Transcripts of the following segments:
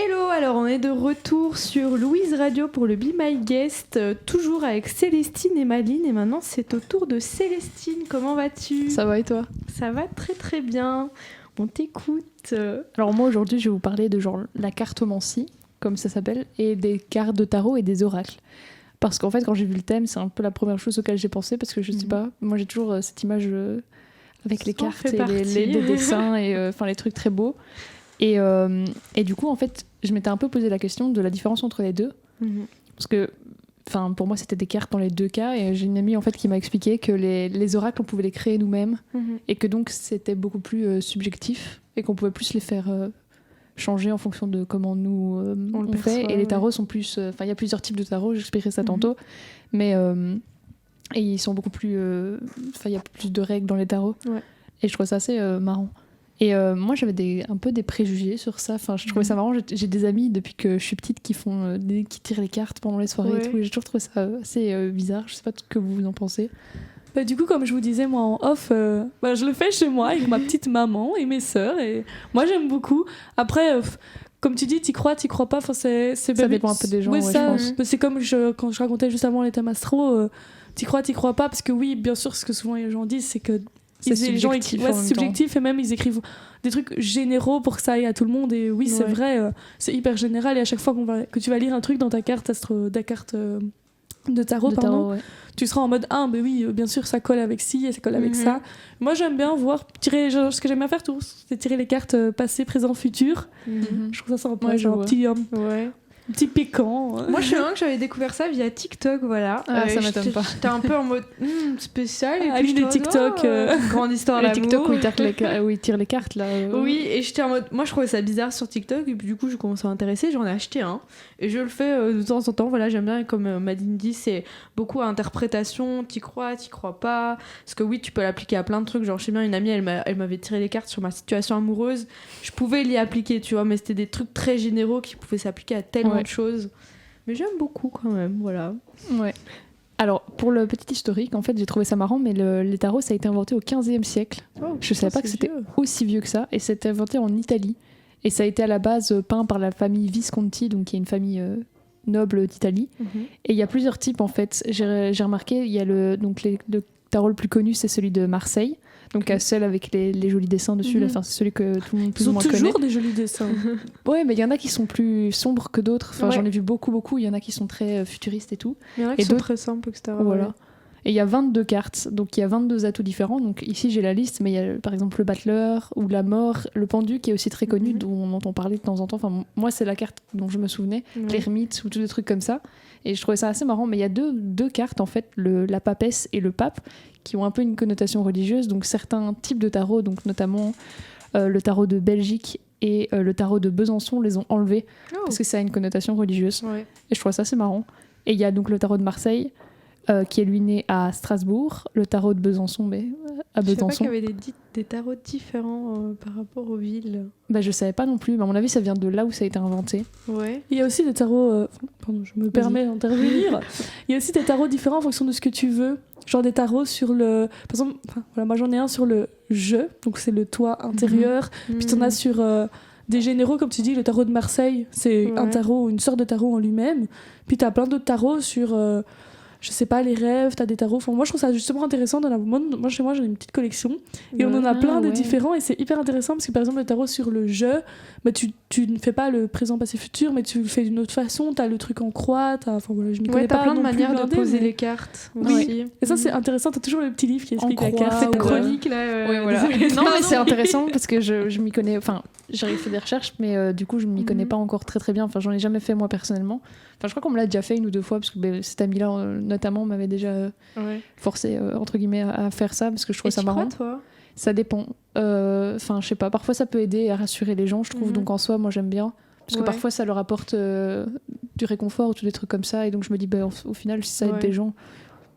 Hello, alors on est de retour sur Louise Radio pour le Be My Guest, toujours avec Célestine et Maline, et maintenant c'est au tour de Célestine. Comment vas-tu ? Ça va et toi ? Ça va très très bien, on t'écoute. Alors moi aujourd'hui je vais vous parler de genre la cartomancie, comme ça s'appelle, et des cartes de tarot et des oracles. Parce qu'en fait quand j'ai vu le thème c'est un peu la première chose auquel j'ai pensé, parce que je sais pas, moi j'ai toujours cette image avec les cartes et les dessins et enfin les trucs très beaux. Et du coup, en fait, je m'étais un peu posé la question de la différence entre les deux. Parce que, pour moi, c'était des cartes dans les deux cas. Et j'ai une amie en fait, qui m'a expliqué que les oracles, on pouvait les créer nous-mêmes. Et que donc, c'était beaucoup plus subjectif. Et qu'on pouvait plus les faire changer en fonction de comment nous on fait. Et les tarots sont plus... il y a plusieurs types de tarots, j'expliquerai ça tantôt. Mais et ils sont beaucoup plus... il y a plus de règles dans les tarots. Ouais. Et je trouve ça assez marrant. Et moi, j'avais un peu des préjugés sur ça. Enfin, je trouvais ça marrant. J'ai des amis depuis que je suis petite qui tirent les cartes pendant les soirées et tout. Et j'ai toujours trouvé ça assez bizarre. Je sais pas ce que vous en pensez. Bah, du coup, comme je vous disais, moi en off, je le fais chez moi avec ma petite maman et mes sœurs. Et moi, j'aime beaucoup. Après, comme tu dis, t'y crois pas. Enfin, ça dépend un peu des gens, je pense. C'est comme quand je racontais juste avant les thèmes astro. T'y crois pas. Parce que oui, bien sûr, ce que souvent les gens disent, c'est que c'est subjectif, c'est subjectif, et même ils écrivent des trucs généraux pour que ça aille à tout le monde. Et oui, c'est vrai, c'est hyper général. Et à chaque fois que tu vas lire un truc dans ta carte de tarot, tu seras en mode oui, bien sûr, ça colle avec ci et ça colle avec ça. Moi, j'aime bien ce que j'aime bien faire, c'est tirer les cartes passé, présent, futur. Je trouve ça sympa, genre un petit piquant. Moi, je suis que j'avais découvert ça via TikTok, voilà. Ça m'étonne pas. J'étais un peu en mode spécial. Et puis les TikTok. Grande histoire d'amour. Les TikTok où ils tirent les cartes, là. Oui, et j'étais en mode... Moi, je trouvais ça bizarre sur TikTok, et puis du coup, je commençais à m'intéresser. J'en ai acheté un. Et je le fais de temps en temps. Voilà, j'aime bien. Et comme Madine dit, c'est beaucoup à interprétation. T'y crois pas. Parce que oui, tu peux l'appliquer à plein de trucs. Genre, je sais bien, une amie, elle m'avait tiré les cartes sur ma situation amoureuse. Je pouvais l'y appliquer, tu vois. Mais c'était des trucs très généraux qui pouvaient s'appliquer à tellement de choses. Mais j'aime beaucoup quand même, voilà. Ouais. Alors, pour le petit historique, en fait, j'ai trouvé ça marrant, mais les tarots, ça a été inventé au XVe siècle. Je savais pas que c'était aussi vieux que ça. Et c'était inventé en Italie. Et ça a été à la base peint par la famille Visconti, donc qui est une famille noble d'Italie. Et il y a plusieurs types, en fait. J'ai remarqué, il y a le tarot le plus connu, c'est celui de Marseille. Donc celle avec les jolis dessins dessus, c'est celui que tout le monde plus ou moins connaît. Ils ont toujours des jolis dessins. Ouais, mais il y en a qui sont plus sombres que d'autres. Enfin, j'en ai vu beaucoup. Il y en a qui sont très futuristes et tout. Il y en a qui sont très simples, etc. Voilà. Et il y a 22 cartes, donc il y a 22 atouts différents. Donc ici j'ai la liste, mais il y a par exemple le battleur ou la mort, le pendu qui est aussi très connu, dont on entend parler de temps en temps. Enfin, moi c'est la carte dont je me souvenais, l'ermite ou tous des trucs comme ça. Et je trouvais ça assez marrant. Mais il y a deux cartes en fait, la papesse et le pape, qui ont un peu une connotation religieuse. Donc certains types de tarot, donc notamment le tarot de Belgique et le tarot de Besançon, les ont enlevés parce que ça a une connotation religieuse. Et je trouve ça assez marrant. Et il y a donc le tarot de Marseille, qui est lui né à Strasbourg, le tarot de Besançon, mais à Besançon. Je savais pas qu'il y avait des tarots différents par rapport aux villes. Je savais pas non plus, mais à mon avis ça vient de là où ça a été inventé. Ouais. Il y a aussi des tarots, pardon, je me permets d'intervenir. Il y a aussi des tarots différents en fonction de ce que tu veux. Genre des tarots sur le... Par exemple, moi j'en ai un sur le jeu, donc c'est le toit intérieur. Puis t'en as sur... des généraux, comme tu dis, le tarot de Marseille, c'est un tarot, une sorte de tarot en lui-même. Puis t'as plein d'autres tarots sur... je sais pas, les rêves, t'as des tarots. Enfin, moi, je trouve ça justement intéressant. Moi, chez moi, j'ai une petite collection. Et on en a plein de différents. Et c'est hyper intéressant parce que, par exemple, le tarot sur le jeu, tu ne fais pas le présent, passé, futur, mais tu le fais d'une autre façon. T'as le truc en croix. Enfin, voilà, je m'y connais pas. T'as plein de manières de poser les cartes. Oui. Et ça, c'est intéressant. T'as toujours le petit livre qui explique la carte. Cette chronique, là. Voilà. Non, mais c'est intéressant parce que je m'y connais. Enfin, j'ai fait des recherches, mais du coup, je m'y connais pas encore très très bien. Enfin, j'en ai jamais fait moi personnellement. Enfin, je crois qu'on me l'a déjà fait une ou deux fois parce que cet ami-là, notamment, m'avait déjà forcé, entre guillemets, à faire ça parce que je trouvais ça marrant. Toi ça dépend. Je sais pas. Parfois, ça peut aider à rassurer les gens, je trouve. Donc, en soi, moi, j'aime bien. Parce que parfois, ça leur apporte du réconfort ou tous des trucs comme ça. Et donc, je me dis, au final, si ça aide des gens,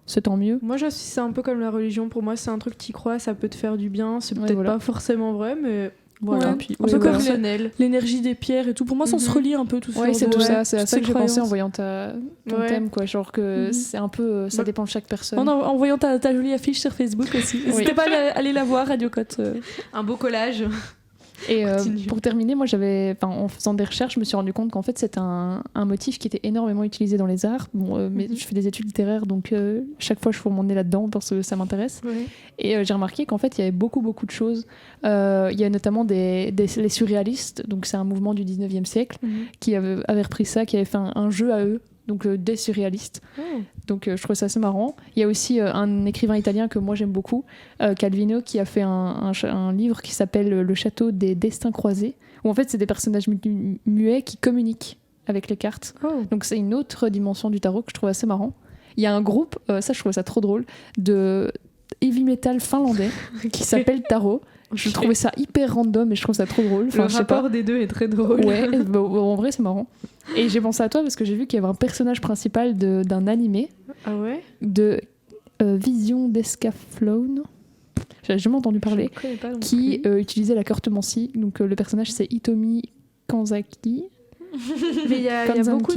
c'est tant mieux. Moi, j'associe ça un peu comme la religion. Pour moi, c'est un truc, t'y crois, ça peut te faire du bien. C'est peut-être pas forcément vrai, mais... Voilà, puis un peu comme l'énergie des pierres et tout. Pour moi, ça se relie un peu tout ça. Oui, c'est tout ça. C'est à ça que j'ai pensé en voyant ton thème, quoi. Genre que c'est un peu... Ça dépend de chaque personne. En voyant ta jolie affiche sur Facebook aussi. N'hésitez pas à aller la voir, Radio Cote. Un beau collage. Et Continue. pour terminer, moi en faisant des recherches, je me suis rendu compte qu'en fait c'est un motif qui était énormément utilisé dans les arts. Bon, mais je fais des études littéraires, donc chaque fois je fous mon nez là-dedans parce que ça m'intéresse. Ouais. Et j'ai remarqué qu'en fait il y avait beaucoup de choses. Il y a notamment les surréalistes, donc c'est un mouvement du 19e siècle qui avait repris ça, qui avait fait un jeu à eux. Donc des surréalistes. Donc je trouve ça assez marrant. Il y a aussi un écrivain italien que moi j'aime beaucoup, Calvino, qui a fait un livre qui s'appelle Le Château des Destins Croisés, où en fait c'est des personnages muets qui communiquent avec les cartes. Donc c'est une autre dimension du tarot que je trouve assez marrant. Il y a un groupe, ça je trouve ça trop drôle, de heavy metal finlandais qui s'appelle Tarot. Je trouvais ça hyper random et je trouve ça trop drôle. Le rapport des deux est très drôle. Ouais, en vrai c'est marrant. Et j'ai pensé à toi parce que j'ai vu qu'il y avait un personnage principal d'un animé de Vision d'Escaflowne. J'avais jamais entendu parler. Qui utilisait la cartomancie. Donc le personnage c'est Hitomi Kanzaki. Mais il y a beaucoup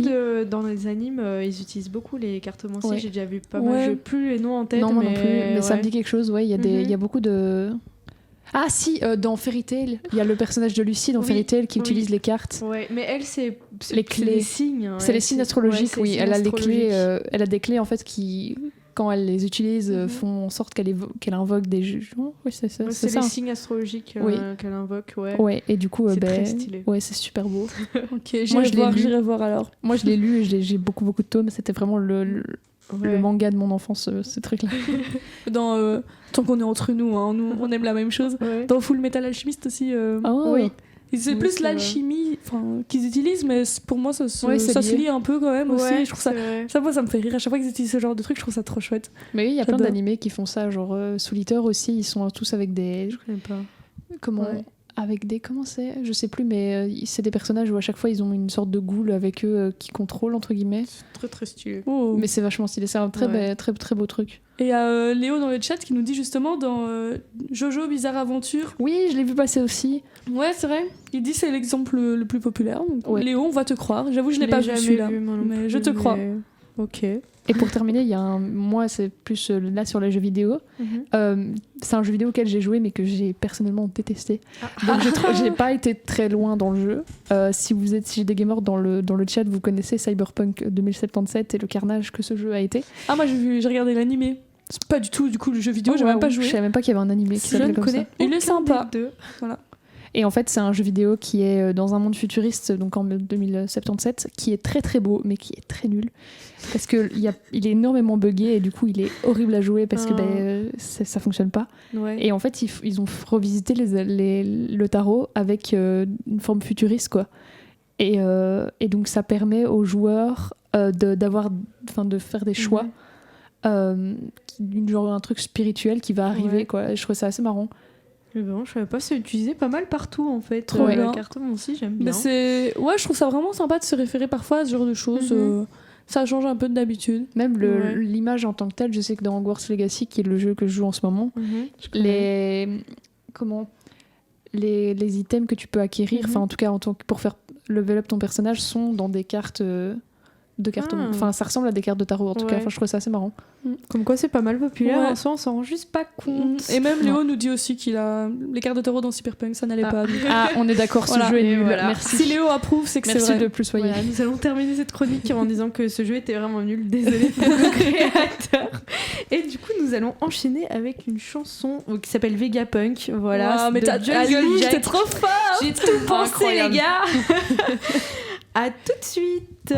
dans les animes, ils utilisent beaucoup les cartomancies. Ouais. J'ai déjà vu pas mal. J'ai plus les noms en tête. Non, moi mais non plus. Mais ça me dit quelque chose. Ouais, il y a beaucoup de. Ah si, dans Fairy Tail, il y a le personnage de Lucie dans Fairy Tail qui utilise les cartes. Ouais, mais elle c'est les clés. C'est les signes. C'est les signes astrologiques, oui. Elle a des clés. Elle a des clés en fait qui, quand elle les utilise, font en sorte qu'elle invoque des jugements. Oui, c'est ça. C'est les signes astrologiques qu'elle invoque. Ouais. Et du coup, c'est très stylé. Ouais, c'est super beau. Ok, j'irai voir alors. Moi, je l'ai lu et j'ai beaucoup de tomes. C'était vraiment le manga de mon enfance, ce truc-là. Tant qu'on est entre nous, hein, on aime la même chose. Ouais. Dans Full Metal Alchemist aussi. Oui. C'est plus l'alchimie qu'ils utilisent, mais pour moi ça se lie un peu quand même aussi. Je trouve ça moi ça me fait rire à chaque fois qu'ils utilisent ce genre de truc. Je trouve ça trop chouette. Mais oui, il y a plein d'animés qui font ça, genre Soul Eater aussi. Ils sont tous avec des. Je connais pas. Avec des. Comment c'est ? Je sais plus, mais c'est des personnages où à chaque fois ils ont une sorte de ghoul avec eux qui contrôlent, entre guillemets. C'est très très stylé. Mais c'est vachement stylé, c'est un très beau truc. Et il y a Léo dans le chat qui nous dit justement dans Jojo Bizarre Aventure. Oui, je l'ai vu passer aussi. Ouais, c'est vrai. Il dit c'est l'exemple le plus populaire. Donc, Léo, on va te croire. J'avoue, je l'ai pas vu celui-là. Mais je te crois. Ok. Et pour terminer, il y a moi c'est plus là sur les jeux vidéo. C'est un jeu vidéo auquel j'ai joué mais que j'ai personnellement détesté. Donc j'ai pas été très loin dans le jeu. Si j'ai des gamers dans le chat, vous connaissez Cyberpunk 2077 et le carnage que ce jeu a été. Ah moi j'ai regardé l'animé. C'est pas du tout du coup le jeu vidéo, j'ai même pas joué. Je savais même pas qu'il y avait un animé qui s'appelait comme ça. Il est sympa. Voilà. Et en fait, c'est un jeu vidéo qui est dans un monde futuriste, donc en 2077, qui est très très beau, mais qui est très nul. Parce qu'il est énormément buggé et du coup, il est horrible à jouer parce que ça fonctionne pas. Ouais. Et en fait, ils ont revisité le tarot avec une forme futuriste, quoi. Et donc, ça permet aux joueurs de faire des choix, genre un truc spirituel qui va arriver, quoi. Et je trouve ça assez marrant. Je savais pas, c'est utilisé pas mal partout en fait. Trop bien. La cartomancie, j'aime bien. Mais je trouve ça vraiment sympa de se référer parfois à ce genre de choses. Ça change un peu d'habitude. Même l'image en tant que telle, je sais que dans Hogwarts Legacy, qui est le jeu que je joue en ce moment, les items que tu peux acquérir, en tout cas pour faire level up ton personnage, sont dans des cartes de cartes. Enfin, ça ressemble à des cartes de tarot en tout cas. Enfin, je trouve ça assez marrant. Comme quoi, c'est pas mal populaire. En soi, on s'en rend juste pas compte. Et même Léo nous dit aussi qu'il a les cartes de tarot dans Cyberpunk, ça n'allait pas. On est d'accord, ce jeu est nul. Voilà. Merci. Si Léo approuve, c'est que c'est vrai. Merci de plus soyez. Voilà, nous allons terminer cette chronique en disant que ce jeu était vraiment nul. Désolée pour le créateur. Et du coup, nous allons enchaîner avec une chanson qui s'appelle Vegapunk. Voilà. Mais t'as t'es trop fort. J'ai tout pensé, les gars. À tout de suite.